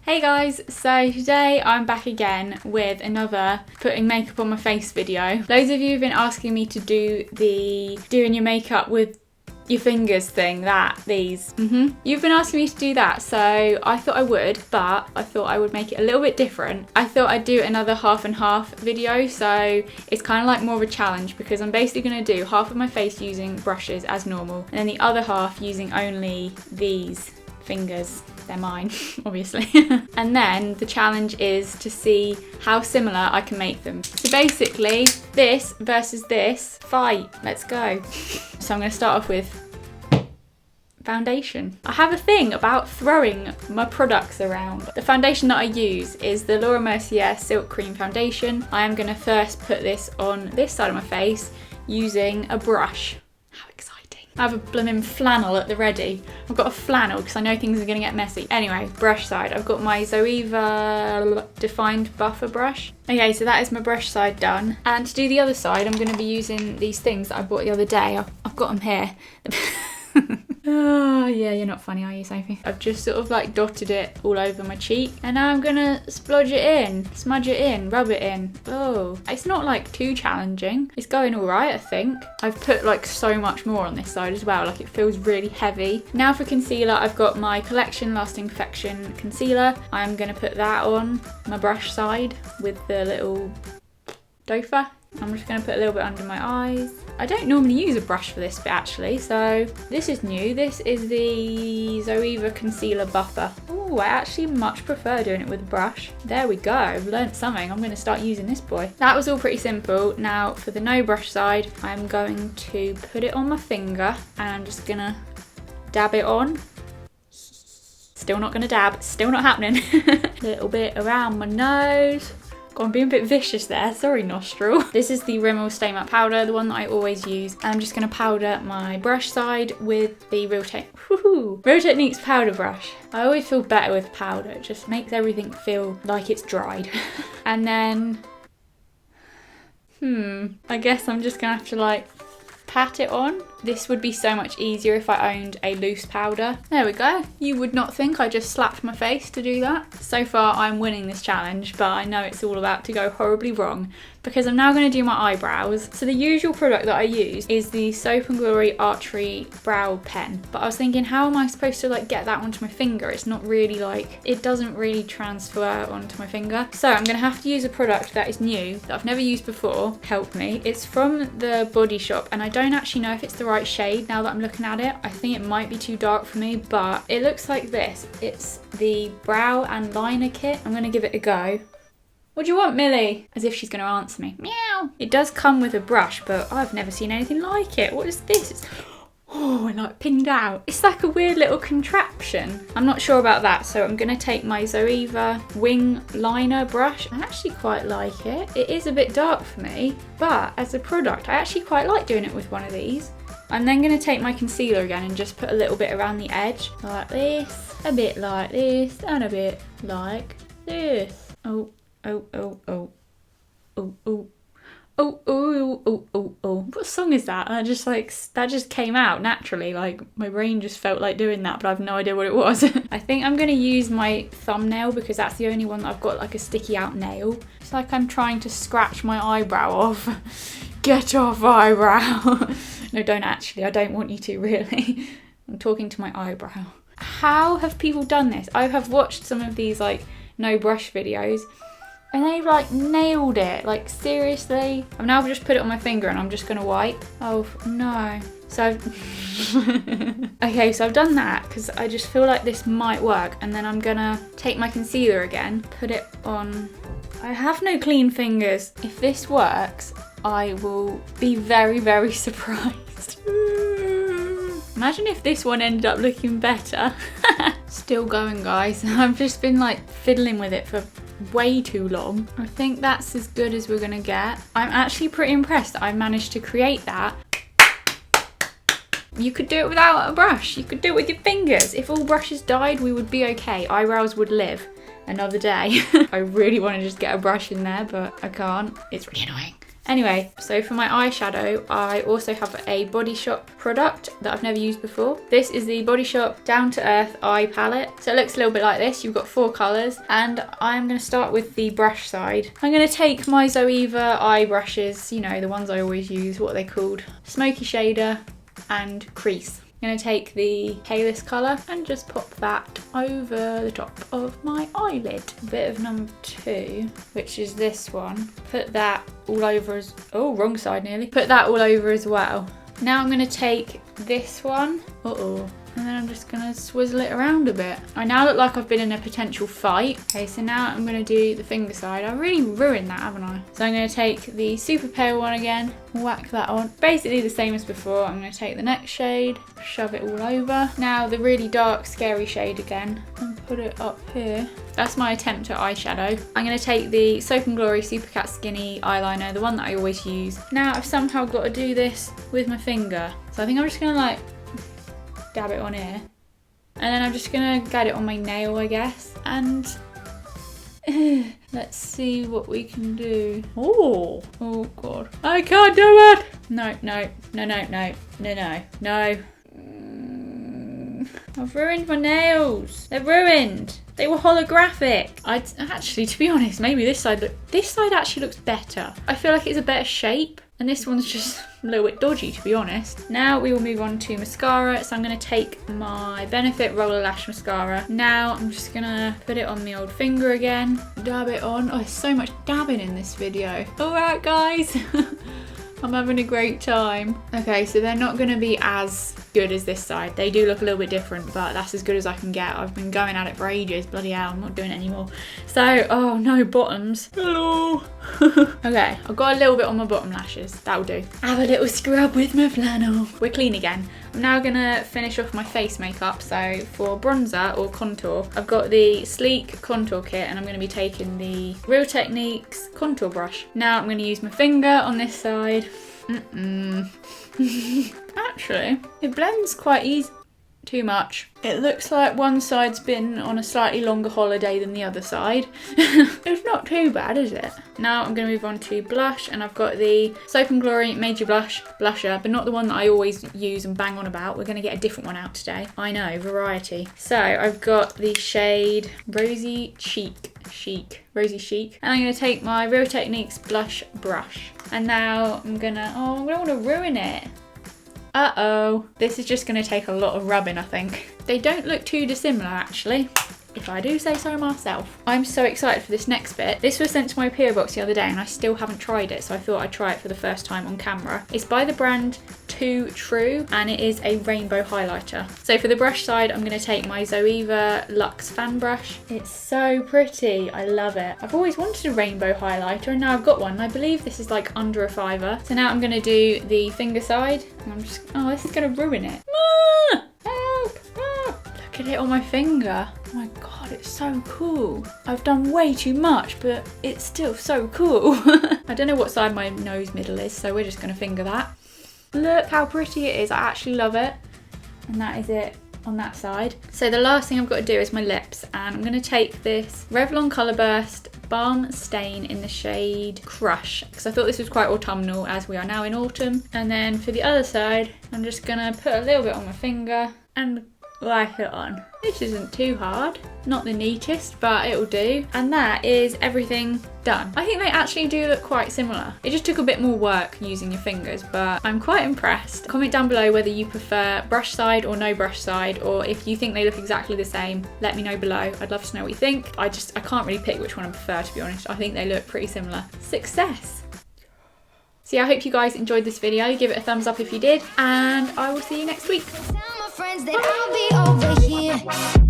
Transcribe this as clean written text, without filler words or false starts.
Hey guys, so today I'm back again with another putting makeup on my face video. Loads of you have been asking me to do the doing your makeup with your fingers thing, You've been asking me to do that, so I thought I would, but I thought I would make it a little bit different. I thought I'd do another half and half video, so it's kind of like more of a challenge because I'm basically going to do half of my face using brushes as normal, and then the other half using only these fingers. They're mine, obviously. And then the challenge is to see how similar I can make them. So basically, this versus this, fight, let's go. So I'm gonna start off with foundation. I have a thing about throwing my products around. The foundation that I use is the Mercier Silk Cream Foundation. I am gonna first put this on this side of my face using a brush. How exciting. I have a blooming flannel at the ready. I've got a flannel because I know things are going to get messy. Anyway, brush side. I've got my Zoeva Defined Buffer brush. Okay, so that is my brush side done. And to do the other side, I'm going to be using these things that I bought the other day. I've got them here. Oh, yeah, you're not funny, are you, Sophie? I've just sort of like dotted it all over my cheek. And now I'm gonna splodge it in, smudge it in, rub it in. Oh, it's not like too challenging. It's going all right, I think. I've put like so much more on this side as well. Like it feels really heavy. Now for concealer, I've got my Collection Lasting Perfection concealer. I'm gonna put that on my brush side with the little dofer. I'm just going to put a little bit under my eyes. I don't normally use a brush for this bit actually, so this is new. This is the Zoeva Concealer Buffer. Oh, I actually much prefer doing it with a brush. There we go, I've learnt something. I'm going to start using this boy. That was all pretty simple. Now for the no brush side, I'm going to put it on my finger and I'm just going to dab it on. Still not going to dab, still not happening. A little bit around my nose. God, I'm being a bit vicious there, sorry nostril. This is the Rimmel Stay Matte Powder, the one that I always use. And I'm just gonna powder my brush side with the Real Techniques powder brush. I always feel better with powder, it just makes everything feel like it's dried. And then, I guess I'm just gonna have to like pat it on. This would be so much easier if I owned a loose powder. There we go. You would not think I just slapped my face to do that. So far I'm winning this challenge, but I know it's all about to go horribly wrong because I'm now going to do my eyebrows. So the usual product that I use is the Soap & Glory Archery Brow Pen. But I was thinking, how am I supposed to like get that onto my finger? It's not really like, it doesn't really transfer onto my finger. So I'm going to have to use a product that is new, that I've never used before. Help me. It's from the Body Shop and I don't actually know if it's the right shade now that I'm looking at it. I think it might be too dark for me, but it looks like this. It's the Brow and Liner Kit. I'm going to give it a go. What do you want, Millie? As if she's going to answer me. Meow. It does come with a brush, but I've never seen anything like it. What is this? It's, oh, and like pinned out. It's like a weird little contraption. I'm not sure about that, so I'm going to take my Zoeva Wing Liner brush. I actually quite like it. It is a bit dark for me, but as a product, I actually quite like doing it with one of these. I'm then going to take my concealer again and just put a little bit around the edge. Like this, a bit like this, and a bit like this. Oh. Oh, oh, oh, oh, oh, oh, oh, oh, oh, oh. What song is that? That just came out naturally. Like my brain just felt like doing that, but I have no idea what it was. I think I'm going to use my thumbnail because that's the only one that I've got like a sticky out nail. It's like I'm trying to scratch my eyebrow off. Get off eyebrow. No, don't actually. I don't want you to really. I'm talking to my eyebrow. How have people done this? I have watched some of these like no brush videos. And they've like nailed it, like seriously. I've now just put it on my finger and I'm just gonna wipe. Oh no. So, okay, so I've done that because I just feel like this might work. And then I'm gonna take my concealer again, put it on. I have no clean fingers. If this works, I will be very, very surprised. Imagine if this one ended up looking better. Still going, guys. I've just been like fiddling with it for way too long. I think that's as good as we're gonna get. I'm actually pretty impressed that I managed to create that. You could do it without a brush. You could do it with your fingers. If all brushes died, we would be okay. Eyebrows would live another day. I really want to just get a brush in there, but I can't. It's really annoying. Anyway, so for my eyeshadow, I also have a Body Shop product that I've never used before. This is the Body Shop Down to Earth Eye Palette. So it looks a little bit like this. You've got 4 colours, and I'm going to start with the brush side. I'm going to take my Zoeva eye brushes, you know, the ones I always use, what are they called? Smokey shader and Crease. I'm going to take the palest colour and just pop that over the top of my eyelid. A bit of number 2, which is this one. Put that all over as, oh, wrong side nearly. Put that all over as well. Now I'm going to take this one. Uh-oh. And then I'm just going to swizzle it around a bit. I now look like I've been in a potential fight. Okay, so now I'm going to do the finger side. I really ruined that, haven't I? So I'm going to take the super pale one again, whack that on. Basically the same as before. I'm going to take the next shade, shove it all over. Now the really dark, scary shade again, and put it up here. That's my attempt at eyeshadow. I'm going to take the Soap & Glory Supercat Skinny eyeliner, the one that I always use. Now I've somehow got to do this with my finger. So I think I'm just going to like dab it on here, and then I'm just gonna get it on my nail, I guess, and let's see what we can do. Oh god, I can't do it. No, I've ruined my nails. They're ruined. They were holographic. Actually, to be honest, maybe this side actually looks better. I feel like it's a better shape, and this one's just a little bit dodgy, to be honest. Now we will move on to mascara. So I'm going to take my Benefit Roller Lash Mascara. Now I'm just going to put it on my old finger again. Dab it on. Oh, there's so much dabbing in this video. Alright guys. I'm having a great time. Okay, so they're not going to be as good as this side. They do look a little bit different, but that's as good as I can get. I've been going at it for ages. Bloody hell, I'm not doing it anymore. So, oh no, bottoms. Hello. Okay, I've got a little bit on my bottom lashes. That'll do. Have a little scrub with my flannel. We're clean again. I'm now going to finish off my face makeup. So for bronzer or contour, I've got the Sleek Contour Kit, and I'm going to be taking the Real Techniques contour brush. Now I'm going to use my finger on this side. Actually, it blends quite easy. Too much. It looks like one side's been on a slightly longer holiday than the other side. It's not too bad, is it? Now I'm going to move on to blush, and I've got the Soap & Glory Major Blusher, but not the one that I always use and bang on about. We're going to get a different one out today. I know, variety. So I've got the shade Rosy Chic. Rosy Chic. And I'm going to take my Real Techniques blush brush. And now I'm going to, oh, I don't want to ruin it. Uh-oh. This is just going to take a lot of rubbing, I think. They don't look too dissimilar, actually, if I do say so myself. I'm so excited for this next bit. This was sent to my PO box the other day, and I still haven't tried it, so I thought I'd try it for the first time on camera. It's by the brand Too True, and it is a rainbow highlighter. So for the brush side, I'm going to take my Zoeva Luxe fan brush. It's so pretty. I love it. I've always wanted a rainbow highlighter, and now I've got one. I believe this is like under a £5. So now I'm going to do the finger side, and I'm just, oh, this is going to ruin it. Help! Look at it on my finger. Oh my god, it's so cool. I've done way too much, but it's still so cool. I don't know what side my nose middle is, so we're just going to finger that. Look how pretty it is. I actually love it. And that is it on that side. So the last thing I've got to do is my lips, and I'm going to take this Revlon Colourburst Balm Stain in the shade Crush, because I thought this was quite autumnal as we are now in autumn. And then for the other side, I'm just going to put a little bit on my finger and wipe it on. This isn't too hard, not the neatest, but it'll do. And that is everything done. I think they actually do look quite similar. It just took a bit more work using your fingers, but I'm quite impressed. Comment down below whether you prefer brush side or no brush side, or if you think they look exactly the same, let me know below. I'd love to know what you think. I can't really pick which one I prefer, to be honest. I think they look pretty similar. Success! So yeah, I hope you guys enjoyed this video. Give it a thumbs up if you did, and I will see you next week. Tell my friends that I'll be over here.